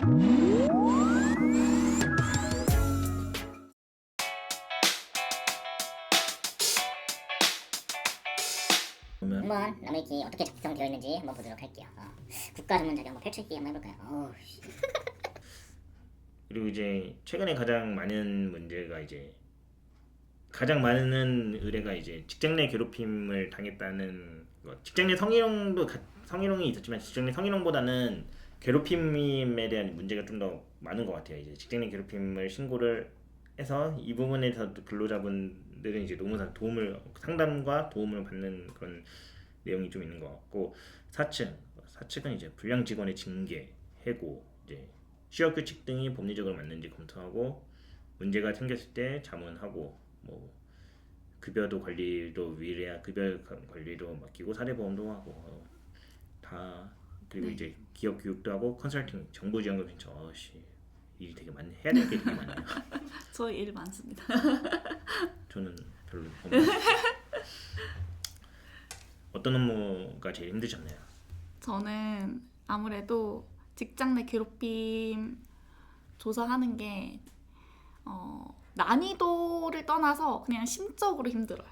한번 나무위키 어떻게 작성되어 있는지 한번 보도록 할게요. 국가 전문 자료 한번 펼쳐있기 한번 해볼까요? 그리고 이제 최근에 가장 많은 문제가 이제 가장 많은 의뢰가 이제 직장 내 괴롭힘을 당했다는 것. 직장 내 성희롱이 있었지만 직장 내 성희롱보다는 괴롭힘에 대한 문제가 좀 더 많은 것 같아요. 이제 직장 내 괴롭힘을 신고를 해서 이 부분에서 근로자분들은 이제 노무사 상담과 도움을 받는 그런 내용이 좀 있는 것 같고, 사측은 이제 불량 직원의 징계, 해고, 이제 취업 규칙 등이 법리적으로 맞는지 검토하고 문제가 생겼을 때 자문하고, 뭐 급여도 관리도 위례 급여 관리도 맡기고 사례보험도 하고 다. 그리고 네. 이제 기업 교육도 하고 컨설팅, 정보 지원금 신청. 일이 되게 많네. 해야 될 게 되게 많네요. 저희 일 많습니다. 저는 별로 없네요. 어떤 업무가 제일 힘드셨나요? 저는 아무래도 직장 내 괴롭힘 조사하는 게 난이도를 떠나서 그냥 심적으로 힘들어요.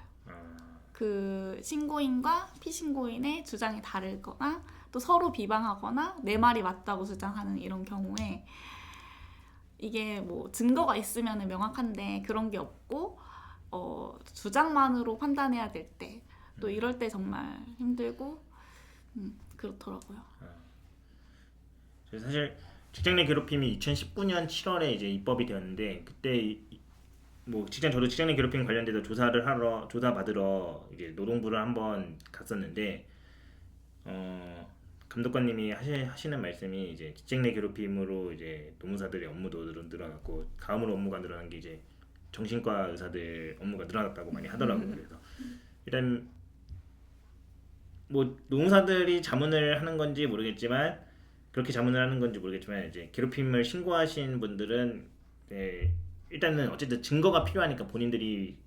그 신고인과 피신고인의 주장이 다르거나 또 서로 비방하거나 내 말이 맞다고 주장하는 이런 경우에 이게 뭐 증거가 있으면 명확한데 그런 게 없고 주장만으로 판단해야 될 때 또 이럴 때 정말 힘들고 그렇더라고요. 사실 직장 내 괴롭힘이 2019년 7월에 이제 입법이 되었는데, 그때 저도 직장 내 괴롭힘 관련돼서 조사 받으러 이제 노동부를 한번 갔었는데, 감독관님이 하시는 말씀이 이제 직장 내 괴롭힘으로 이제 노무사들의 업무도 늘어났고, 다음으로 업무가 늘어난 게 이제 정신과 의사들 업무가 늘어났다고 많이 하더라고요. 그래서 일단 뭐 노무사들이 자문을 하는 건지 모르겠지만, 그렇게 자문을 하는 건지 모르겠지만 이제 괴롭힘을 신고하신 분들은 일단은 어쨌든 증거가 필요하니까, 본인들이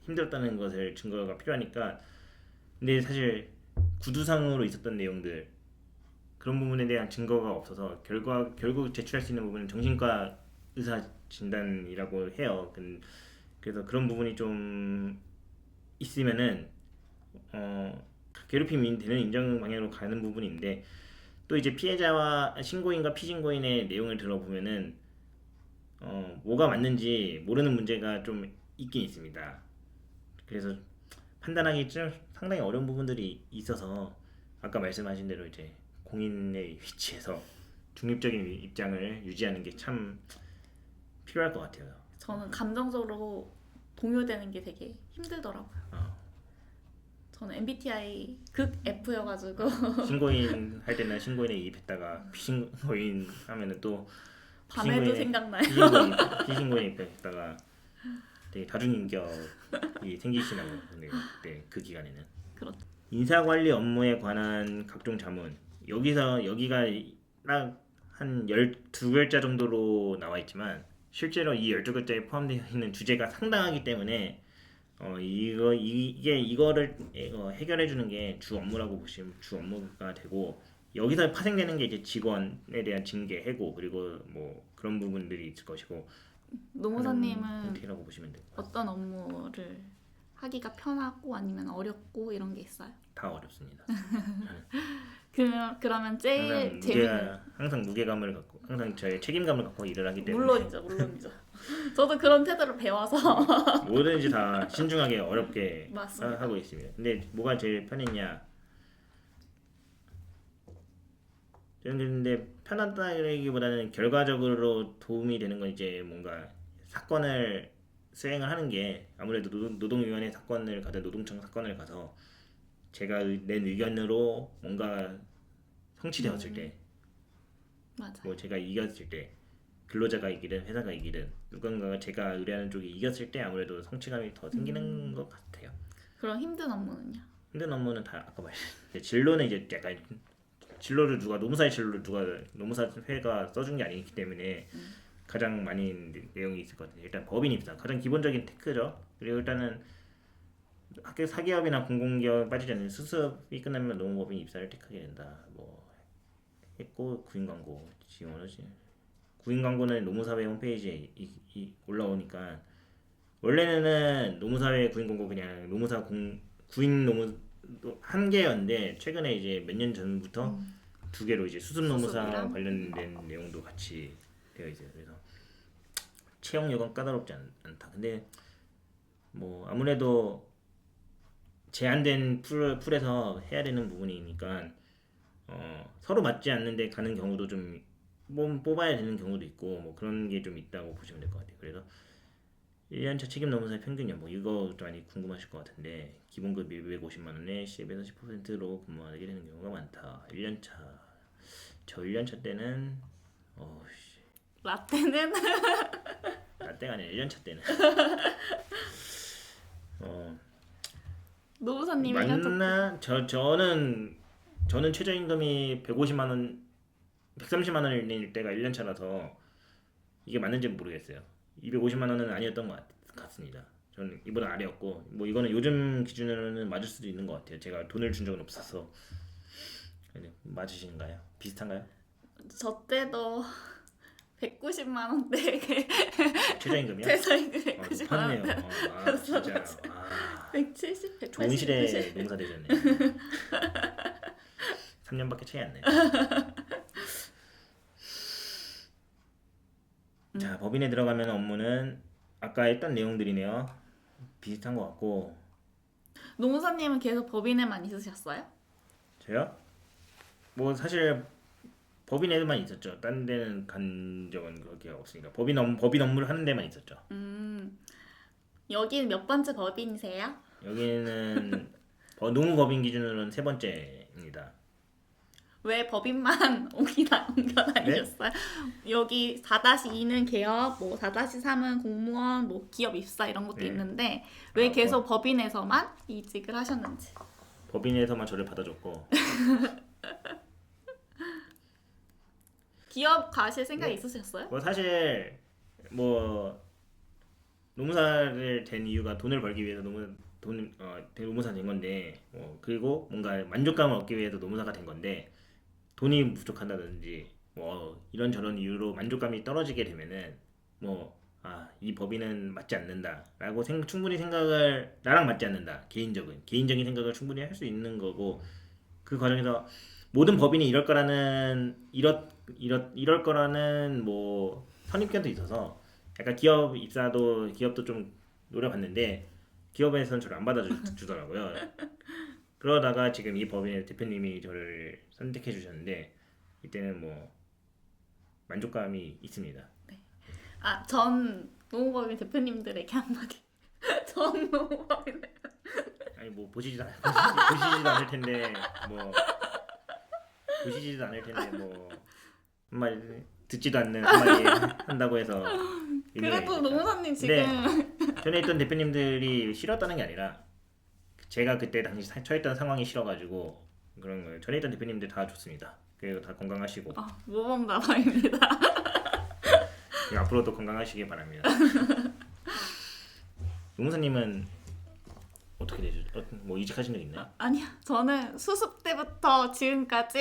힘들었다는 것을 증거가 필요하니까. 근데 사실 구두상으로 있었던 내용들, 그런 부분에 대한 증거가 없어서 결국 제출할 수 있는 부분은 정신과 의사 진단이라고 해요. 그래서 그런 부분이 좀 있으면은 괴롭힘이 되는 인정 방향으로 가는 부분인데, 또 이제 피해자와 신고인과 피신고인의 내용을 들어보면은 뭐가 맞는지 모르는 문제가 좀 있긴 있습니다. 그래서 판단하기 좀 상당히 어려운 부분들이 있어서, 아까 말씀하신 대로 이제 공인의 위치에서 중립적인 입장을 유지하는 게 참 필요할 것 같아요. 저는 감정적으로 동요되는 게 되게 힘들더라고요. 저는 MBTI 극 F여가지고 신고인 할 때는 신고인에 이입했다가 피신고인 하면은 또 밤에도 생각나요. 피신고인에 입했다가 되게 다중인격이 생기시나요? 네, 그 기간에는. 그렇죠. 인사관리 업무에 관한 각종 자문, 여기가 딱 한 12글자 정도로 나와 있지만, 실제로 이 12글자에 포함되어 있는 주제가 상당하기 때문에 이거를 해결해 주는 게 주 업무라고 보시면 주 업무가 되고, 여기서 파생되는 게 이제 직원에 대한 징계, 해고, 그리고 뭐 그런 부분들이 있을 것이고, 노무사님은 형태라고 보시면 돼요. 어떤 업무를 하기가 편하고 아니면 어렵고 이런 게 있어요? 다 어렵습니다. 그러면 제일 재밌는 항상 무게감을 갖고, 항상 저의 책임감을 갖고 일을 하기 때문에. 물론이죠. 저도 그런 태도를 배워서 뭐든지 다 신중하게 어렵게 맞습니다. 하고 있습니다. 근데 뭐가 제일 편했냐? 저는 근데 편하다기보다는 결과적으로 도움이 되는 건 이제 뭔가 사건을 수행을 하는 게, 아무래도 노동위원회 사건을 가든 노동청 사건을 가서 제가 낸 의견으로 뭔가 성취되었을 때, 맞아요. 뭐 제가 이겼을 때, 근로자가 이기든 회사가 이기든 누군가가 제가 의뢰하는 쪽이 이겼을 때 아무래도 성취감이 더 생기는 것 같아요. 그럼 힘든 업무는요? 힘든 업무는 다 아까 말했는데, 진로는 이제 약간 노무사의 진로를 누가 노무사회가 써준 게 아니기 때문에 가장 많이 내용이 있을 것 같아요. 일단 법인 입사, 가장 기본적인 테크죠. 그리고 일단은 학교 사기업이나 공공기업 빠지지 않는 수습이 끝나면 노무법인 입사를 택하게 된다. 뭐 했고, 구인 광고 지원하지. 구인 광고는 노무사회 홈페이지에 올라오니까 원래는 노무사회 구인 광고 그냥 구인 노무 한 개였는데 최근에 이제 몇 년 전부터 두 개로 이제 수습 노무사 수습이랑? 관련된 내용도 같이 되어 있어요. 그래서 채용 요건 까다롭지 않다. 근데 뭐 아무래도 제한된 풀에서 해야 되는 부분이니까 서로 맞지 않는데 가는 경우도 좀 뽑아야 되는 경우도 있고 뭐 그런 게 좀 있다고 보시면 될 것 같아요. 그래서 1년차 책임 노무사의 평균 연봉 이거 좀 많이 궁금하실 것 같은데 기본급 250만 원에 10에서 10%로 근무하게 되는 경우가 많다. 1년차 저 1년차 때는 라떼는 라떼가 아니라 1년차 때는 노무사님이 맞나? 저는 최저임금이 150만 원 130만 원일 때가 1년차라서 이게 맞는지는 모르겠어요. 250만 원은 아니었던 것 같습니다. 저는 이보다 아래였고 뭐 이거는 요즘 기준으로는 맞을 수도 있는 것 같아요. 제가 돈을 준 적은 없어서. 맞으신가요? 비슷한가요? 저 때도 190만 원대 최저임금이요? 최저임금 190만 높았네요. 원대 진짜 170, 180, 좋은 시대에 190. 농사 되셨네. 3년밖에 차이 안 나요. 자, 법인에 들어가면 업무는 아까 했던 내용들이네요. 비슷한 것 같고. 노무사님은 계속 법인에만 있으셨어요? 저요? 뭐 사실 법인에만 있었죠. 딴 데는 간 적은 그렇게 없으니까 법인 업무를 하는 데만 있었죠. 여기는 몇 번째 법인이세요? 여기는 노무법인 기준으로는 세 번째입니다. 왜 법인만 옮겨 다니셨어요? 여기 4-2는 개업, 뭐 4-3은 공무원, 뭐 기업 입사 이런 것도 네. 있는데 왜 계속 법인에서만 이직을 하셨는지. 법인에서만 저를 받아줬고 기업 가실 생각이 있으셨어요? 뭐 사실 뭐 노무사를 된 이유가 돈을 벌기 위해서 노무사 된 건데 그리고 뭔가 만족감을 얻기 위해서 노무사가 된 건데 돈이 부족한다든지 뭐 이런저런 이유로 만족감이 떨어지게 되면은 이 법인은 맞지 않는다라고 충분히 생각을 나랑 맞지 않는다 개인적인 생각을 충분히 할 수 있는 거고 그 과정에서 모든 법인이 이럴 거라는 뭐 선입견도 있어서 약간 기업도 좀 노려봤는데 기업에서는 저를 안 받아주더라고요. 그러다가 지금 이 법인의 대표님이 저를 선택해 주셨는데 이때는 뭐 만족감이 있습니다. 전 노무법인 대표님들에게 한마디. 전 노무법인 아니 뭐 보시지도 않을 텐데 뭐 한마디 듣지도 않는 한마디 한다고 해서 그래도 노무사님 지금 전에 있던 대표님들이 싫었다는 게 아니라 제가 그때 당시 처했던 상황이 싫어가지고 그런 거예요. 전에 있던 대표님들 다 좋습니다. 그리고 다 건강하시고 모범답안입니다. 앞으로도 건강하시길 바랍니다. 노무사님은 어떻게 되셨죠? 뭐 이직하신 적 있나요? 아니요, 저는 수습 때부터 지금까지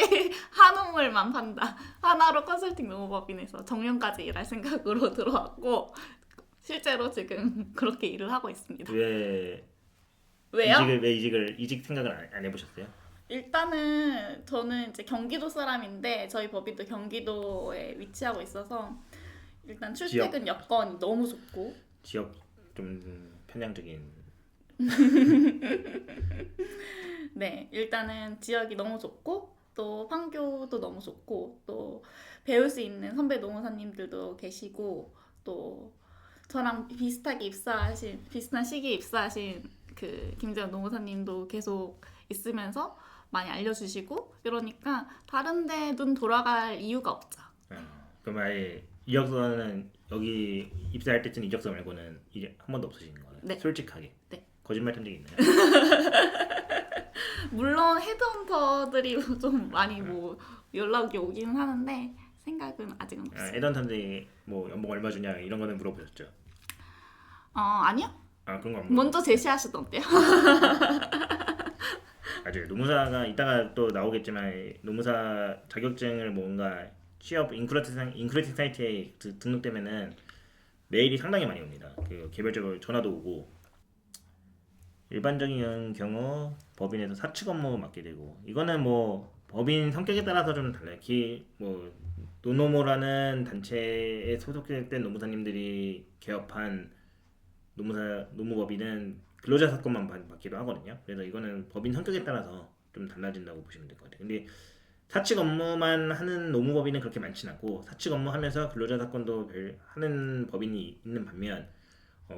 한우물만 판다. 하나로 컨설팅 노무법인에서 정년까지 일할 생각으로 들어왔고 실제로 지금 그렇게 일을 하고 있습니다. 왜요? 이직 생각을 안 해보셨어요? 일단은 저는 이제 경기도 사람인데 저희 법인도 경기도에 위치하고 있어서 일단 출퇴근 여건이 너무 좋고 지역 좀 편향적인 네, 일단은 지역이 너무 좋고 또 판교도 너무 좋고 또 배울 수 있는 선배 노무사님들도 계시고 또 저랑 비슷한 시기에 입사하신 그 김재원 노무사님도 계속 있으면서 많이 알려주시고 이러니까 다른데 눈 돌아갈 이유가 없죠. 그럼 아예 이력서는 여기 입사할 때쯤 이력서 말고는 이제 한 번도 없으신 거예요? 네. 솔직하게? 네. 거짓말 한 적 있나요? 물론 헤드헌터들이 좀 많이 뭐 연락이 오기는 하는데 생각은 아직은 없어요. 헤드헌터들이 뭐 연봉 얼마 주냐 이런 거는 물어보셨죠? 아니요. 그런 거 안 먼저 제시하시던데요. 맞아요. 노무사가 이따가 또 나오겠지만 노무사 자격증을 뭔가 취업 인크루팅 사이트에 등록되면은 메일이 상당히 많이 옵니다. 그 개별적으로 전화도 오고 일반적인 경우 법인에서 사측 업무 맡게 되고 이거는 뭐 법인 성격에 따라서 좀 달라요. 뭐 노노모라는 단체에 소속된 노무사님들이 개업한 노무법인은 근로자 사건만 받기도 하거든요. 그래서 이거는 법인 성격에 따라서 좀 달라진다고 보시면 될 것 같아요. 근데 사측 업무만 하는 노무법인은 그렇게 많지는 않고 사측 업무하면서 근로자 사건도 하는 법인이 있는 반면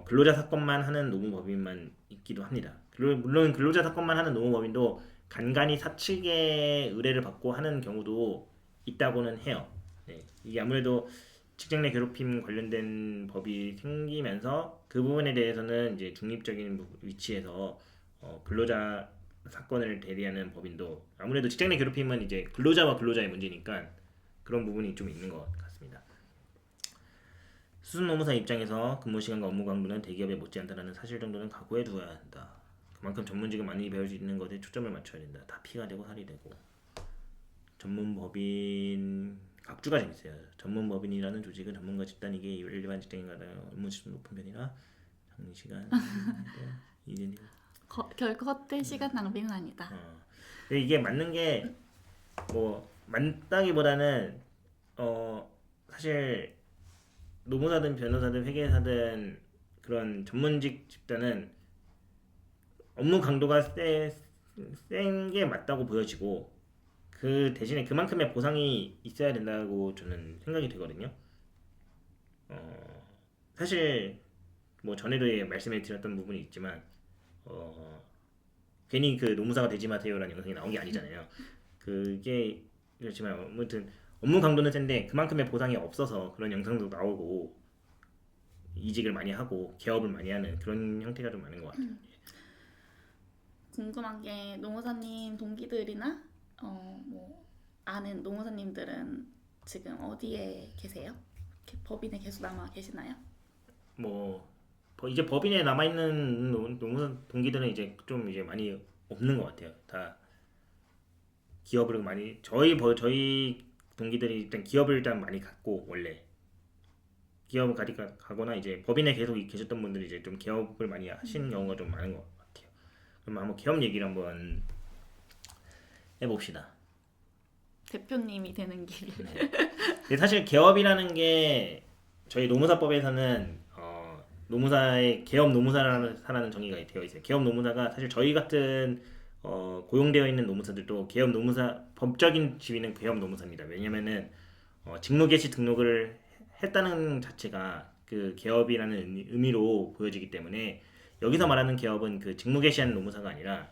근로자 사건만 하는 노무법인만 있기도 합니다. 물론 근로자 사건만 하는 노무법인도 간간히 사측의 의뢰를 받고 하는 경우도 있다고는 해요. 네, 이게 아무래도 직장 내 괴롭힘 관련된 법이 생기면서 그 부분에 대해서는 이제 중립적인 위치에서 근로자 사건을 대리하는 법인도 아무래도 직장 내 괴롭힘은 이제 근로자와 근로자의 문제니까 그런 부분이 좀 있는 것 같습니다. 수습 노무사 입장에서 근무 시간과 업무 강도는 대기업에 못지않다라는 사실 정도는 각오해 두어야 한다. 그만큼 전문직을 많이 배울 수 있는 것에 초점을 맞춰야 된다. 다 피가 되고 살이 되고. 전문법인 각주가 재밌어요. 전문법인이라는 조직은 전문가 집단이기에 일반 직장인보다 업무 수준 높은 편이라 장시간 결코 헛된 시간 낭비는 아니다. 근데 이게 맞는 게 뭐 맞다기보다는 사실 노무사든 변호사든 회계사든 그런 전문직 집단은 업무 강도가 센 게 맞다고 보여지고 그 대신에 그만큼의 보상이 있어야 된다고 저는 생각이 되거든요. 사실 뭐 전에도 말씀해 드렸던 부분이 있지만 괜히 그 노무사가 되지 마세요라는 영상이 나온 게 아니잖아요. 그게 그렇지만 아무튼 업무 강도는 센데 그만큼의 보상이 없어서 그런 영상도 나오고 이직을 많이 하고 개업을 많이 하는 그런 형태가 좀 많은 것 같아요. 궁금한 게 노무사님 동기들이나 뭐 아는 노무사님들은 지금 어디에 계세요? 법인에 계속 남아 계시나요? 뭐 이제 법인에 남아 있는 노무사 동기들은 이제 좀 이제 많이 없는 것 같아요. 다 기업을 많이 저희 동기들이 일단 기업을 일단 많이 갖고 원래 기업을 가거나 이제 법인에 계속 계셨던 분들이 이제 좀 개업을 많이 하시는 경우가 좀 많은 것 같아요. 그럼 한번 개업 얘기를 한번 해봅시다. 대표님이 되는 길. 네. 근데 사실 개업이라는 게 저희 노무사법에서는 노무사의 개업 노무사라는 정의가 되어 있어요. 개업 노무사가 사실 저희 같은 고용되어 있는 노무사들도 개업 노무사 법적인 지위는 개업 노무사입니다. 왜냐면은 직무 개시 등록을 했다는 자체가 그 개업이라는 의미로 보여지기 때문에 여기서 말하는 개업은 그 직무 개시하는 노무사가 아니라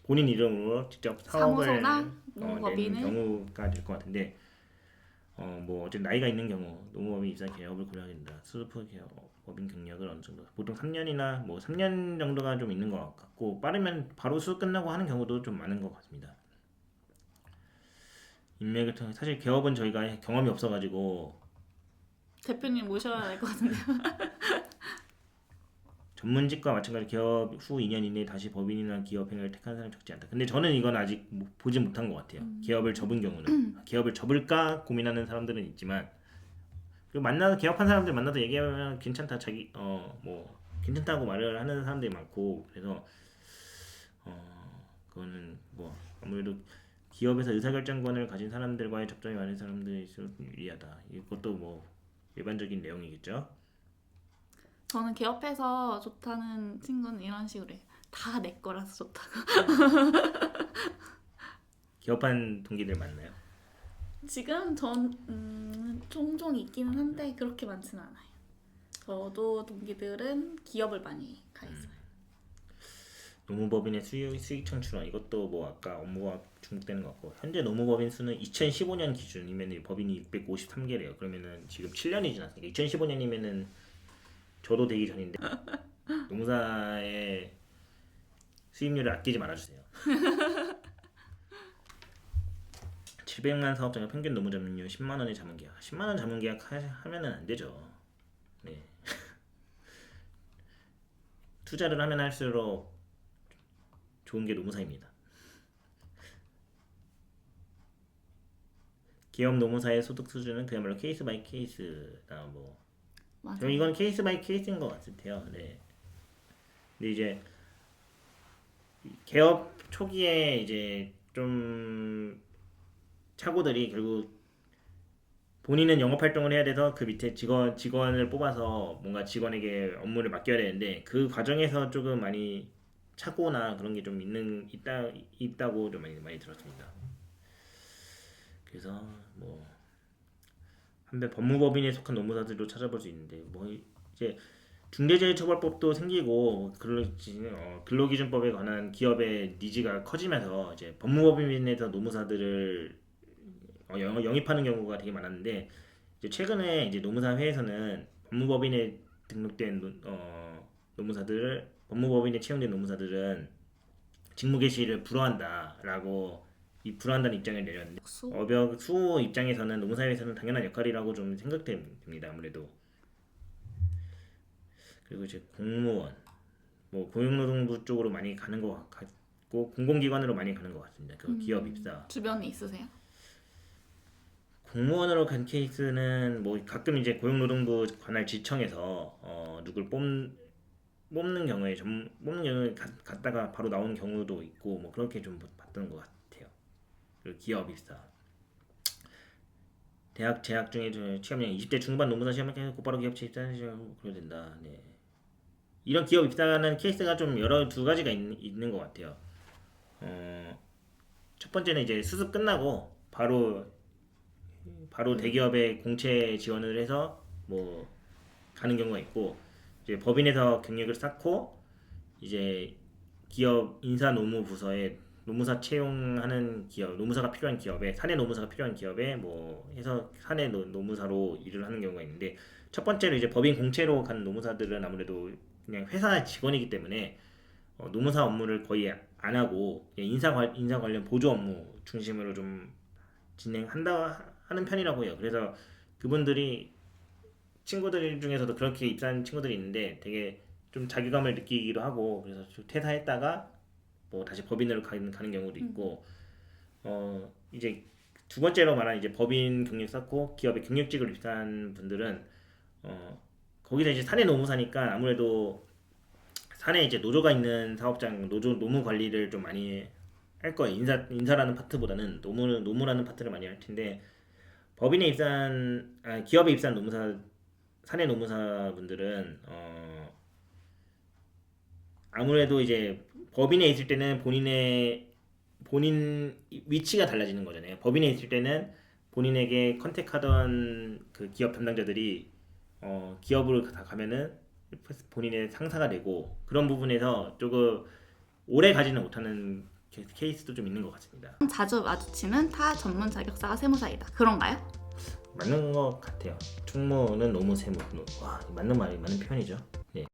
본인 이름으로 직접 사업을 사무소나 낸 노무법인을 경우가 될 것 같은데 뭐 어쨌든 나이가 있는 경우 노무법인 입사 개업을 고려하게 된다. 수습 개업법인 경력을 어느 정도 보통 3년이나 뭐 3년 정도가 좀 있는 것 같고 빠르면 바로 수습 끝나고 하는 경우도 좀 많은 것 같습니다. 인맥을 통해 사실 개업은 저희가 경험이 없어가지고 대표님 모셔야 될 것 같은데요. 전문직과 마찬가지 개업 후 2년 이내에 다시 법인이나 기업행을 택하는 사람이 적지 않다. 근데 저는 이건 아직 보지 못한 것 같아요. 개업을 접은 경우는 개업을 접을까 고민하는 사람들은 있지만 그 만나서 개업한 사람들 만나서 얘기하면 괜찮다 뭐 괜찮다고 말을 하는 사람들이 많고 그래서 그거는 뭐 아무래도 기업에서 의사결정권을 가진 사람들과의 접점이 많은 사람들일수록 유리하다. 이것도 뭐 일반적인 내용이겠죠. 저는 개업해서 좋다는 친구는 이런 식으로 해요. 다 내 거라서 좋다고. 개업한 동기들 많나요? 지금 전 종종 있기는 한데 그렇게 많지는 않아요. 저도 동기들은 기업을 많이 가 있어요. 노무법인의 수익 창출원 이것도 뭐 아까 업무와 중복되는 것 같고 현재 노무법인 수는 2015년 기준이면 법인이 653개래요. 그러면은 지금 7년이 지났으니까 2015년이면은 저도 되기 전인데 노무사의 수입률을 아끼지 말아주세요. 700만 사업장의 평균 노무 점유율 10만 원의 자문계약 10만 원 자문계약 하면은 안 되죠. 네. 투자를 하면 할수록 좋은 게 노무사입니다. 기업 노무사의 소득 수준은 그야말로 케이스 바이 케이스다. 뭐 맞아요. 이건 케이스 바이 케이스인 것 같아요. 네. 근데 이제 개업 초기에 이제 좀 차고들이 결국 본인은 영업 활동을 해야 돼서 그 밑에 직원을 뽑아서 뭔가 직원에게 업무를 맡겨야 되는데 그 과정에서 조금 많이 착오나 그런 게 좀 있다고 좀 많이 들었습니다. 그래서 뭐 한편 법무법인에 속한 노무사들도 찾아볼 수 있는데 뭐 이제 중대재해처벌법도 생기고 근로기준법에 관한 기업의 니즈가 커지면서 이제 법무법인에서 노무사들을 영입하는 경우가 되게 많았는데 이제 최근에 이제 노무사회에서는 법무법인에 등록된 노무사들을 법무법인에 채용된 노무사들은 직무 개시를 불허한다라고 불허한다는 입장을 내렸는데 업역 수호 입장에서는 노무사회에서는 당연한 역할이라고 좀 생각됩니다. 아무래도 그리고 이제 공무원 뭐 고용노동부 쪽으로 많이 가는 것 같고 공공기관으로 많이 가는 것 같습니다. 그 기업 입사 주변에 있으세요? 공무원으로 간 케이스는 뭐 가끔 이제 고용노동부 관할 지청에서 누굴 뽑는 경우에 갔다가 바로 나오는 경우도 있고 뭐 그렇게 좀 봤던 것 같아요. 그리고 기업 입사 대학 재학 중에 취업량 20대 중반 노무사 시험을 깨서 곧바로 기업 입사하시면 그래야 된다. 네. 이런 기업 입사하는 케이스가 좀 두 가지가 있는 것 같아요. 첫 번째는 이제 수습 끝나고 바로 대기업에 공채 지원을 해서 뭐 가는 경우가 있고 이제 법인에서 경력을 쌓고 이제 기업 인사 노무 부서에 노무사 채용하는 기업, 노무사가 필요한 기업에 사내 노무사가 필요한 기업에 뭐 해서 사내 노무사로 일을 하는 경우가 있는데 첫 번째로 이제 법인 공채로 간 노무사들은 아무래도 그냥 회사 직원이기 때문에 노무사 업무를 거의 안 하고 인사 관련 보조 업무 중심으로 좀 진행한다 하는 편이라고 해요. 그래서 그분들이 친구들 중에서도 그렇게 입사한 친구들이 있는데 되게 좀 자괴감을 느끼기도 하고 그래서 좀 퇴사했다가 뭐 다시 법인으로 가는 경우도 있고 이제 두 번째로 말한 이제 법인 경력 쌓고 기업에 경력직을 입사한 분들은 거기서 이제 사내 노무사니까 아무래도 사내 이제 노조가 있는 사업장 노무 관리를 좀 많이 할 거예요. 인사라는 파트보다는 노무라는 파트를 많이 할 텐데 법인에 입사한 기업에 입사한 사내 노무사분들은 아무래도 이제 법인에 있을 때는 본인 위치가 달라지는 거잖아요. 법인에 있을 때는 본인에게 컨택하던 그 기업 담당자들이 기업으로 다 가면은 본인의 상사가 되고 그런 부분에서 조금 오래 가지는 못하는 케이스도 좀 있는 것 같습니다. 자주 마주치는 타 전문 자격사가 세무사이다. 그런가요? 맞는 것 같아요. 충무는 노무 세무 맞는 표현이죠. 네.